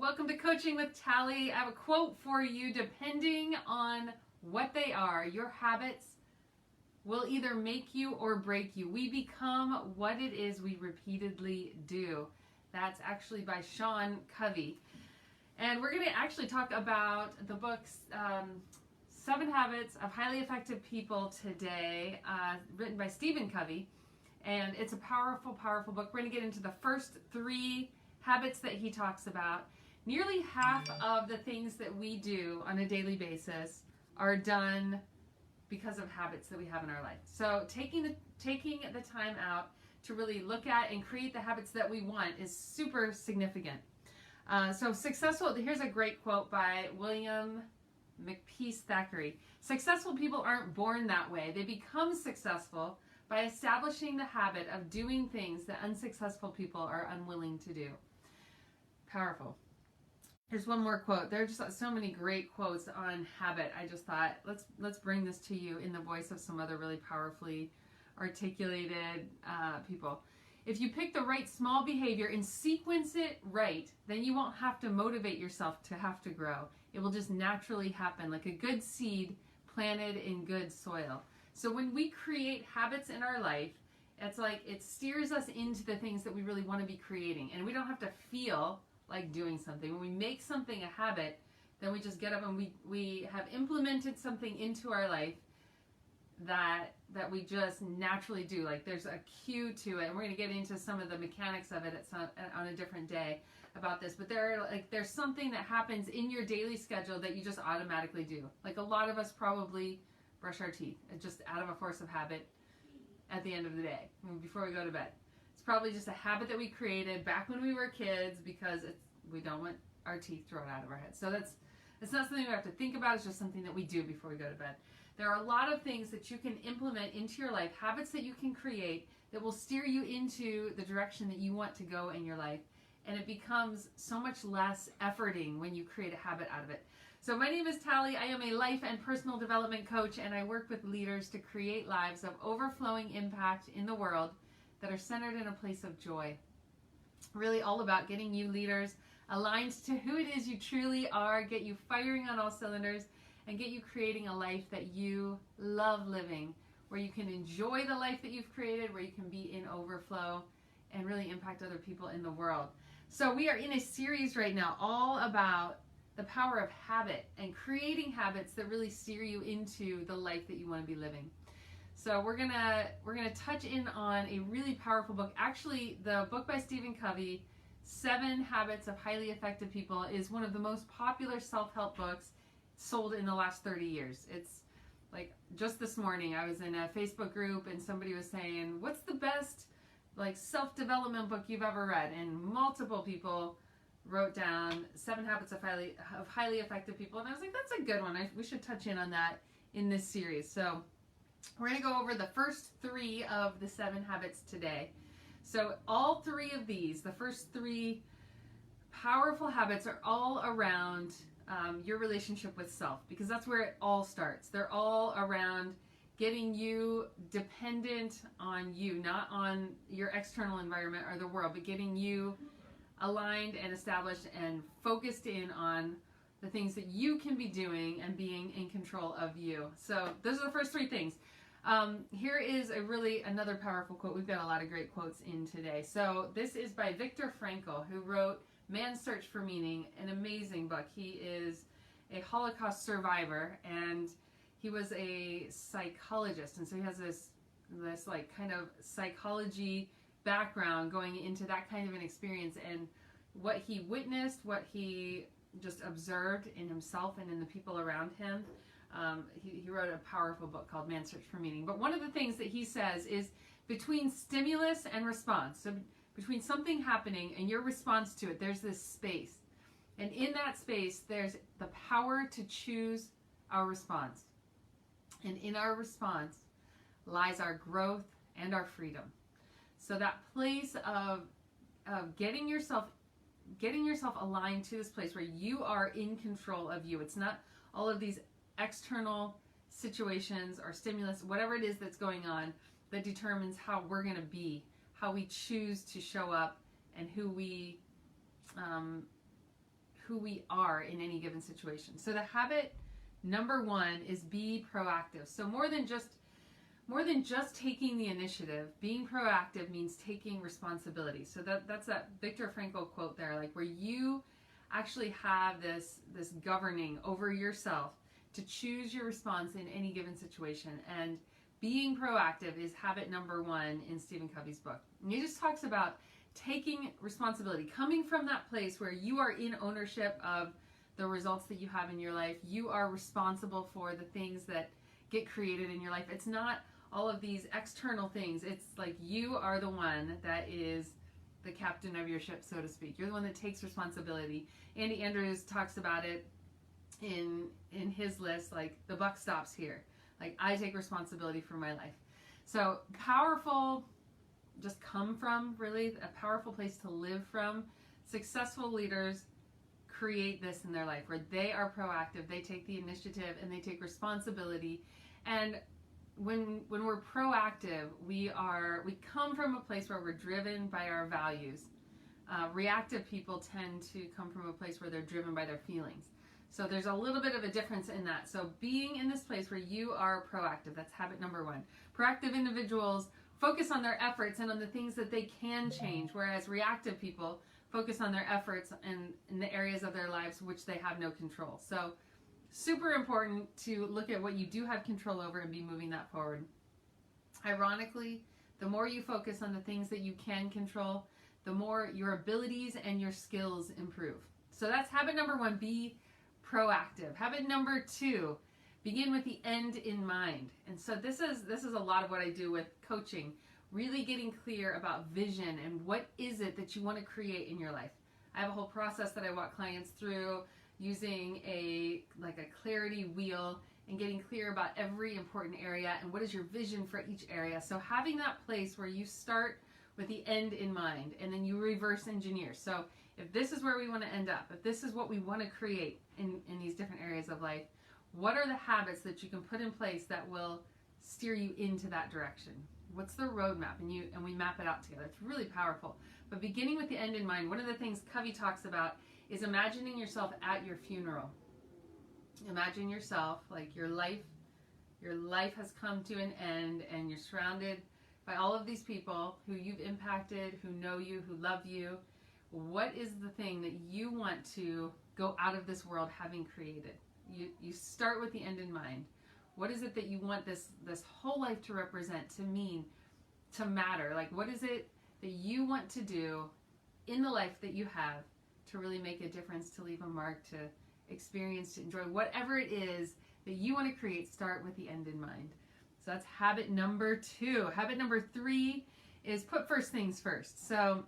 Welcome to Coaching with Tally. I have a quote for you. Depending on what they are, your habits will either make you or break you. We become what it is we repeatedly do. That's actually by Sean Covey. And we're going to actually talk about the book's 7 Habits of Highly Effective People today, written by Stephen Covey. And it's a powerful, powerful book. We're going to get into the first 3 habits that he talks about. Nearly half of the things that we do on a daily basis are done because of habits that we have in our life. So taking the time out to really look at and create the habits that we want is super significant. Here's a great quote by William McPeace Thackeray. Successful people aren't born that way. They become successful by establishing the habit of doing things that unsuccessful people are unwilling to do. Powerful. Here's one more quote. There are just so many great quotes on habit. I just thought, let's bring this to you in the voice of some other really powerfully articulated people. If you pick the right small behavior and sequence it right, then you won't have to motivate yourself to have to grow. It will just naturally happen, like a good seed planted in good soil. So when we create habits in our life, it's like it steers us into the things that we really want to be creating. And we don't have to feel like doing something. When we make something a habit, then we just get up and we have implemented something into our life that we just naturally do. Like there's a cue to it, and we're going to get into some of the mechanics of it on a different day about this. But there's something that happens in your daily schedule that you just automatically do. Like a lot of us probably brush our teeth, just out of a force of habit at the end of the day before we go to bed. It's probably just a habit that we created back when we were kids because we don't want our teeth thrown out of our heads. So it's not something we have to think about. It's just something that we do before we go to bed. There are a lot of things that you can implement into your life, habits that you can create that will steer you into the direction that you want to go in your life. And it becomes so much less efforting when you create a habit out of it. So my name is Tally. I am a life and personal development coach, and I work with leaders to create lives of overflowing impact in the world that are centered in a place of joy. Really all about getting you leaders aligned to who it is you truly are, get you firing on all cylinders, and get you creating a life that you love living, where you can enjoy the life that you've created, where you can be in overflow and really impact other people in the world. So we are in a series right now all about the power of habit and creating habits that really steer you into the life that you want to be living. So we're gonna touch in on a really powerful book. Actually, the book by Stephen Covey, 7 Habits of Highly Effective People, is one of the most popular self-help books sold in the last 30 years. It's like just this morning I was in a Facebook group and somebody was saying, what's the best like self-development book you've ever read? And multiple people wrote down 7 Habits of Highly Effective People. And I was like, that's a good one. We should touch in on that in this series. So we're going to go over the first 3 of the 7 habits today. So all 3 of these, the first 3 powerful habits, are all around your relationship with self, because that's where it all starts. They're all around getting you dependent on you, not on your external environment or the world, but getting you aligned and established and focused in on the things that you can be doing and being in control of you. So those are the first 3 things. Here is another powerful quote. We've got a lot of great quotes in today. So this is by Viktor Frankl, who wrote Man's Search for Meaning, an amazing book. He is a Holocaust survivor, and he was a psychologist, and so he has this like kind of psychology background going into that kind of an experience, and what he witnessed, what he just observed in himself and in the people around him. He wrote a powerful book called Man's Search for Meaning. But one of the things that he says is between stimulus and response, so between something happening and your response to it, there's this space. And in that space, there's the power to choose our response. And in our response lies our growth and our freedom. So that place of getting yourself aligned to this place where you are in control of you. It's not all of these external situations or stimulus, whatever it is that's going on, that determines how we're going to be, how we choose to show up, and who we who we are in any given situation. So the habit number one is be proactive. So more than just taking the initiative, being proactive means taking responsibility. So that's that Viktor Frankl quote there, like where you actually have this governing over yourself to choose your response in any given situation. And being proactive is habit number one in Stephen Covey's book. And he just talks about taking responsibility, coming from that place where you are in ownership of the results that you have in your life. You are responsible for the things that get created in your life. It's not all of these external things. It's like you are the one that is the captain of your ship, so to speak. You're the one that takes responsibility. Andy Andrews talks about it in his list, like the buck stops here. Like I take responsibility for my life. So powerful, just come from, really a powerful place to live from. Successful leaders create this in their life where they are proactive, they take the initiative, and they take responsibility. And when we're proactive, we come from a place where we're driven by our values. Reactive people tend to come from a place where they're driven by their feelings. So there's a little bit of a difference in that. So being in this place where you are proactive, that's habit number one. Proactive individuals focus on their efforts and on the things that they can change, whereas reactive people focus on their efforts and in the areas of their lives which they have no control. So super important to look at what you do have control over and be moving that forward. Ironically, the more you focus on the things that you can control, the more your abilities and your skills improve. So that's habit number one, be proactive. Habit number two, begin with the end in mind. And so this is a lot of what I do with coaching, really getting clear about vision and what is it that you want to create in your life. I have a whole process that I walk clients through using a clarity wheel and getting clear about every important area and what is your vision for each area. So having that place where you start with the end in mind and then you reverse engineer. So if this is where we want to end up, if this is what we want to create in these different areas of life, what are the habits that you can put in place that will steer you into that direction? What's the roadmap? And we map it out together. It's really powerful. But beginning with the end in mind, one of the things Covey talks about is imagining yourself at your funeral. Imagine yourself like your life has come to an end and you're surrounded by all of these people who you've impacted, who know you, who love you. What is the thing that you want to go out of this world having created? You start with the end in mind. What is it that you want this whole life to represent, to mean, to matter? Like what is it that you want to do in the life that you have to really make a difference, to leave a mark, to experience, to enjoy, whatever it is that you want to create, start with the end in mind. So that's habit number two. Habit number three is put first things first. So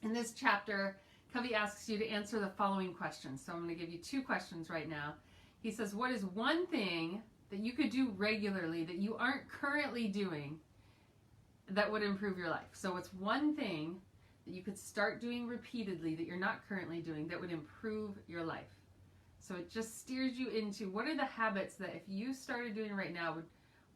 in this chapter, Covey asks you to answer the following questions. So I'm going to give you two questions right now. He says, what is one thing that you could do regularly that you aren't currently doing that would improve your life? So what's one thing that you could start doing repeatedly that you're not currently doing that would improve your life? So it just steers you into what are the habits that if you started doing right now would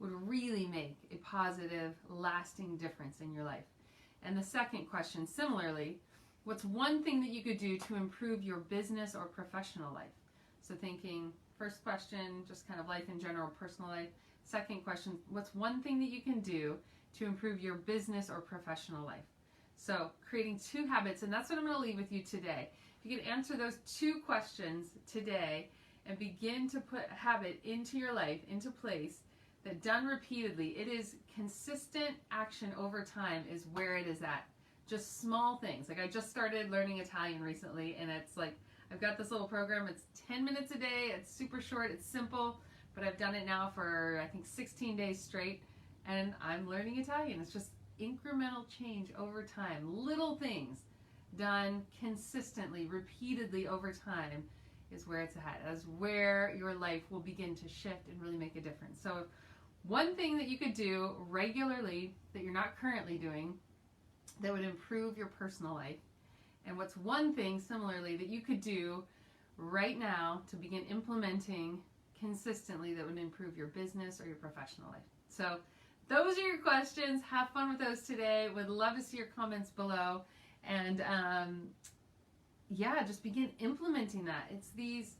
really make a positive, lasting difference in your life. And the second question, similarly, what's one thing that you could do to improve your business or professional life? So thinking, first question, just kind of life in general, personal life. Second question, what's one thing that you can do to improve your business or professional life? So creating two habits, and that's what I'm going to leave with you today. If you can answer those two questions today and begin to put a habit into your life, into place, that done repeatedly, it is consistent action over time is where it is at. Just small things. Like I just started learning Italian recently, and it's like I've got this little program. It's 10 minutes a day. It's super short. It's simple, but I've done it now for I think 16 days straight, and I'm learning Italian. It's just incremental change over time. Little things done consistently, repeatedly over time is where it's at. That's where your life will begin to shift and really make a difference. So one thing that you could do regularly that you're not currently doing that would improve your personal life, and what's one thing similarly that you could do right now to begin implementing consistently that would improve your business or your professional life. So those are your questions. Have fun with those today. Would love to see your comments below. And yeah, just begin implementing that. It's these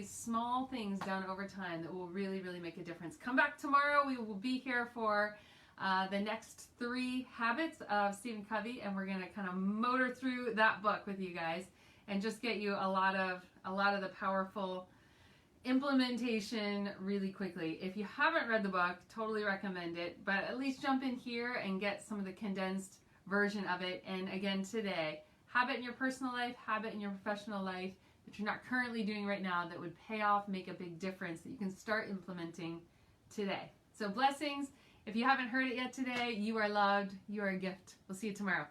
small things done over time that will really, really make a difference. Come back tomorrow. We will be here for the next 3 habits of Stephen Covey, and we're going to kind of motor through that book with you guys and just get you a lot of the powerful implementation really quickly. If you haven't read the book, totally recommend it, but at least jump in here and get some of the condensed version of it. And again, today, habit in your personal life, habit in your professional life that you're not currently doing right now that would pay off, make a big difference, that you can start implementing today. So blessings. If you haven't heard it yet today, you are loved. You are a gift. We'll see you tomorrow.